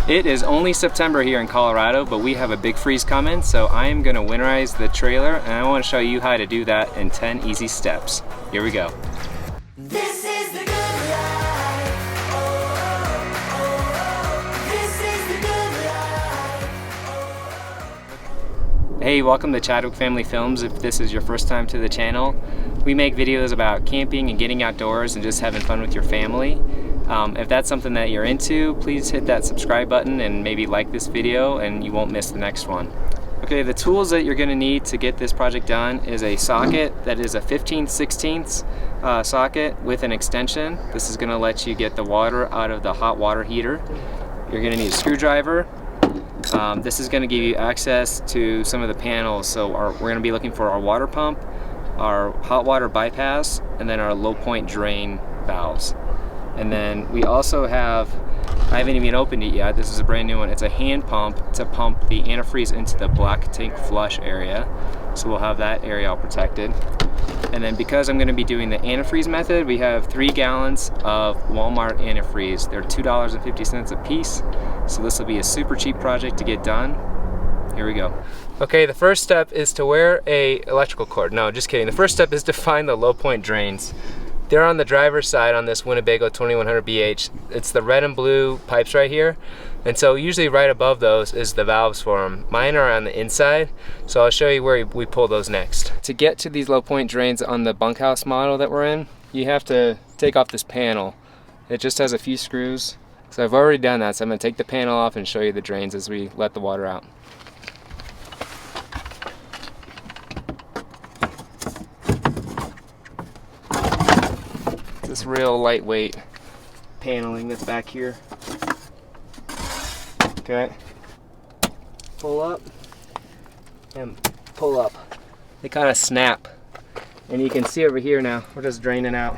It is only September here in Colorado, but we have a big freeze coming, so I am going to winterize the trailer, and I want to show you how to do that in 10 easy steps. Here we go. This is the good life. This is the good life. Hey, welcome to Chadwick Family Films. If this is your first time to the channel, we make videos about camping and getting outdoors and just having fun with your family. If that's something that you're into, please hit that subscribe button and maybe like this video and you won't miss the next one. Okay, the tools that you're going to need to get this project done is a socket that is a 15/16 socket with an extension. This is going to let you get the water out of the hot water heater. You're going to need a screwdriver. This is going to give you access to some of the panels, so we're going to be looking for our water pump, our hot water bypass, and then our low point drain valves. And then we also have, I haven't even opened it yet, this is a brand new one, it's a hand pump to pump the antifreeze into the black tank flush area. So we'll have that area all protected. And then because I'm going to be doing the antifreeze method, we have 3 gallons of Walmart antifreeze. They're $2.50 a piece, so this will be a super cheap project to get done. Here we go. Okay, the first step is to wear a electrical cord. No, just kidding. The first step is to find the low point drains. They're on the driver's side on this Winnebago 2100BH. It's the red and blue pipes right here. And so usually right above those is the valves for them. Mine are on the inside, so I'll show you where we pull those next. To get to these low point drains on the bunkhouse model that we're in, you have to take off this panel. It just has a few screws. So I've already done that, so I'm gonna take the panel off and show you the drains as we let the water out. This real lightweight paneling that's back here. Okay, pull up and pull up. They kind of snap, and you can see over here now we're just draining out.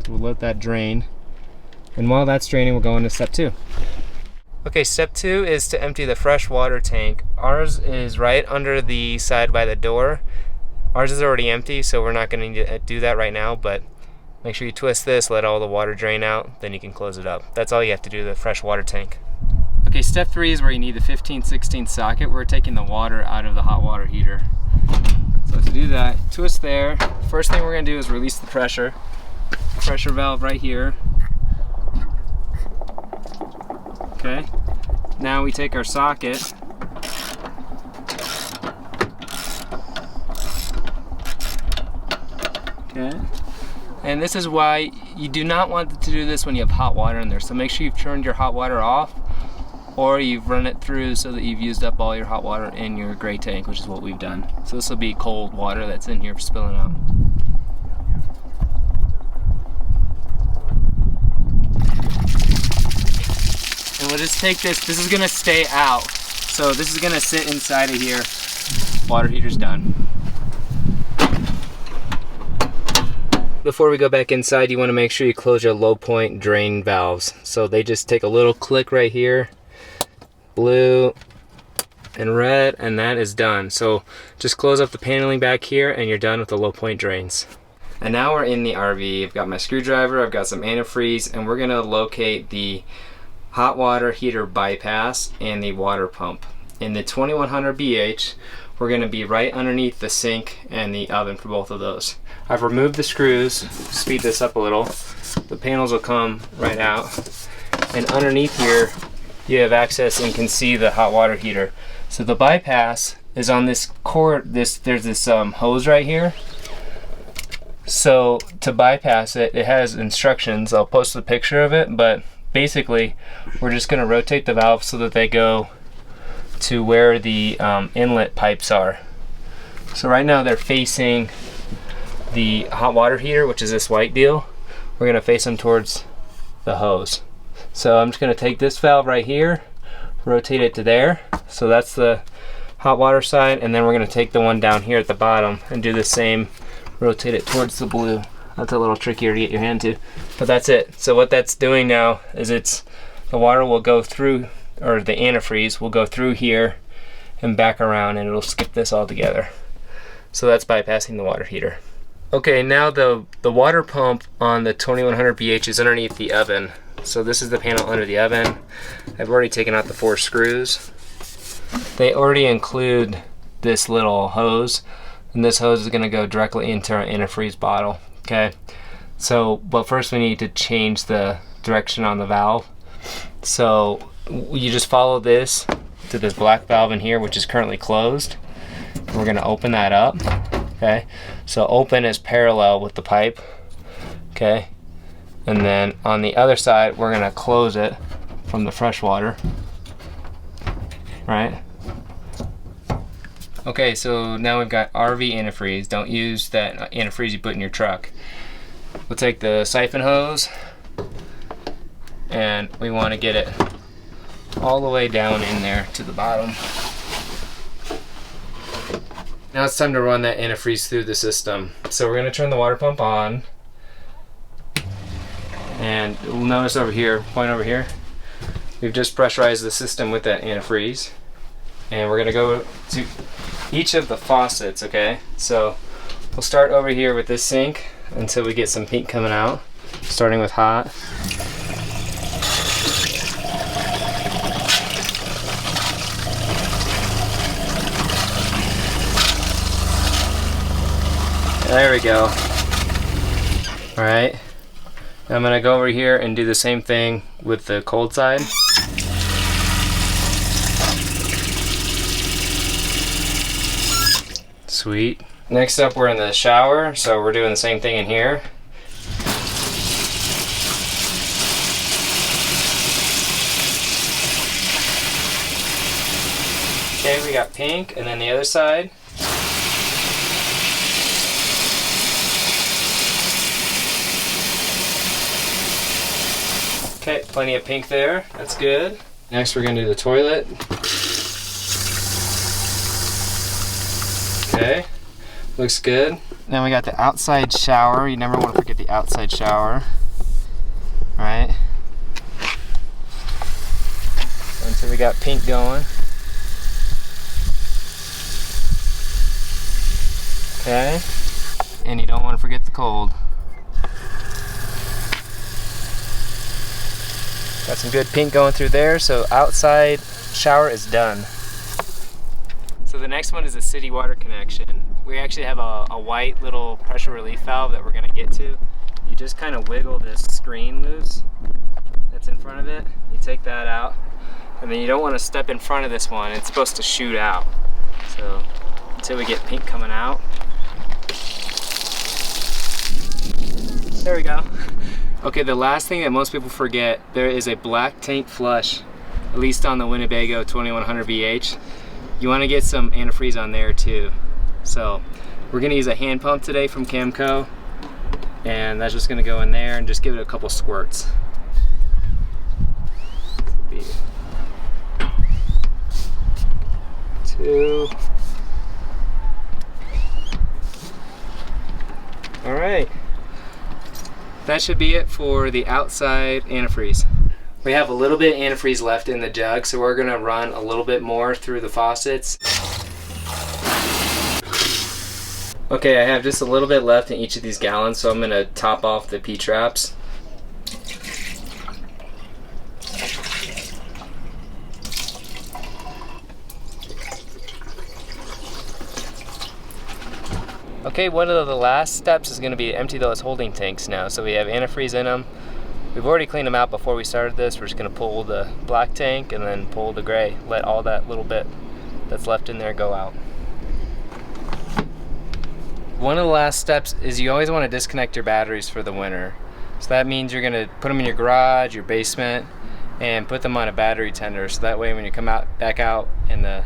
So we'll let that drain, and while that's draining we'll go into step 2. Okay, step 2 is to empty the fresh water tank. Ours is right under the side by the door. Ours is already empty, so we're not going to do that right now, but make sure you twist this, let all the water drain out, then you can close it up. That's all you have to do to the fresh water tank. Okay, step 3 is where you need the 15/16 socket. We're taking the water out of the hot water heater. So to do that, twist there. First thing we're going to do is release the pressure. Pressure valve right here. Okay, now we take our socket. Okay. And this is why you do not want to do this when you have hot water in there. So make sure you've turned your hot water off, or you've run it through so that you've used up all your hot water in your gray tank, which is what we've done. So this will be cold water that's in here spilling out. And we'll just take this is gonna stay out. So this is gonna sit inside of here. Water heater's done. Before we go back inside, you want to make sure you close your low point drain valves. So they just take a little click right here, blue and red, and that is done. So just close up the paneling back here and you're done with the low point drains. And now we're in the RV. I've got my screwdriver, I've got some antifreeze, and we're gonna locate the hot water heater bypass and the water pump. In the 2100BH, we're going to be right underneath the sink and the oven for both of those. I've removed the screws, speed this up a little. The panels will come right out. And underneath here, you have access and can see the hot water heater. So the bypass is on this cord, there's this hose right here. So to bypass it, it has instructions. I'll post a picture of it, but basically we're just going to rotate the valve so that they go to where the inlet pipes are. So right now they're facing the hot water heater, which is this white deal. We're going to face them towards the hose. So I'm just going to take this valve right here, rotate it to there. So that's the hot water side, and then we're going to take the one down here at the bottom and do the same, rotate it towards the blue. That's a little trickier to get your hand to, but that's it. So what that's doing now is the water will go through, or the antifreeze will go through here and back around, and it'll skip this all together. So that's bypassing the water heater. Okay, now the water pump on the 2100BH is underneath the oven. So this is the panel under the oven. I've already taken out the 4 screws. They already include this little hose, and this hose is gonna go directly into our antifreeze bottle, okay? So, but first we need to change the direction on the valve. So you just follow this to this black valve in here, which is currently closed. We're gonna open that up, okay? So open is parallel with the pipe, okay? And then on the other side, we're gonna close it from the fresh water, right? Okay, so now we've got RV antifreeze. Don't use that antifreeze you put in your truck. We'll take the siphon hose and we want to get it all the way down in there to the bottom. Now it's time to run that antifreeze through the system. So we're going to turn the water pump on. And you'll notice over here, point over here, we've just pressurized the system with that antifreeze. And we're going to go to each of the faucets, okay? So we'll start over here with this sink until we get some pink coming out, starting with hot. There we go. All right. I'm gonna go over here and do the same thing with the cold side. Sweet. Next up, we're in the shower, so we're doing the same thing in here. Okay, we got pink, and then the other side. Okay, plenty of pink there. That's good. Next, we're gonna do the toilet. Okay, looks good. Then we got the outside shower. You never want to forget the outside shower. All right. Until we got pink going. Okay. And you don't want to forget the cold. Got some good pink going through there, so outside shower is done. So the next one is a city water connection. We actually have a white little pressure relief valve that we're gonna get to. You just kind of wiggle this screen loose that's in front of it. You take that out, and then you don't want to step in front of this one. It's supposed to shoot out. So until we get pink coming out. There we go. Okay, the last thing that most people forget, there is a black tank flush, at least on the Winnebago 2100BH. You want to get some antifreeze on there too. So we're going to use a hand pump today from Camco, and that's just going to go in there and just give it a couple squirts. 2. All right. That should be it for the outside antifreeze. We have a little bit of antifreeze left in the jug, so we're gonna run a little bit more through the faucets. Okay, I have just a little bit left in each of these gallons, so I'm gonna top off the P-traps. Okay, one of the last steps is going to be to empty those holding tanks now. So we have antifreeze in them. We've already cleaned them out before we started this. We're just going to pull the black tank and then pull the gray. Let all that little bit that's left in there go out. One of the last steps is you always want to disconnect your batteries for the winter. So that means you're going to put them in your garage, your basement, and put them on a battery tender. So that way when you come back out and the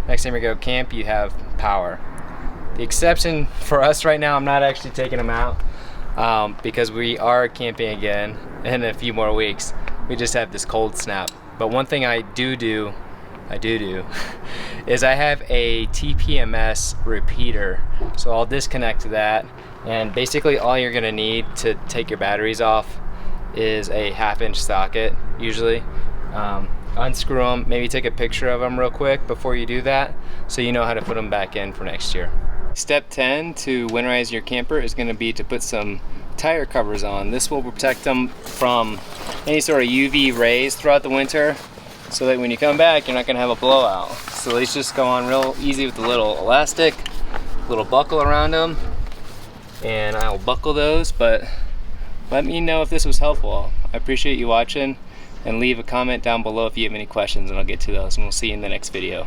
next time you go camp, you have power. The exception for us right now, I'm not actually taking them out because we are camping again in a few more weeks. We just have this cold snap. But one thing I do is I have a TPMS repeater. So I'll disconnect that, and basically all you're gonna need to take your batteries off is a 1/2-inch socket usually. Unscrew them, maybe take a picture of them real quick before you do that so you know how to put them back in for next year. Step 10 to winterize your camper is going to be to put some tire covers on. This will protect them from any sort of UV rays throughout the winter, so that when you come back, you're not gonna have a blowout. So these just go on real easy with the little elastic, little buckle around them, and I'll buckle those. But let me know if this was helpful. I appreciate you watching, and leave a comment down below if you have any questions, and I'll get to those, and we'll see you in the next video.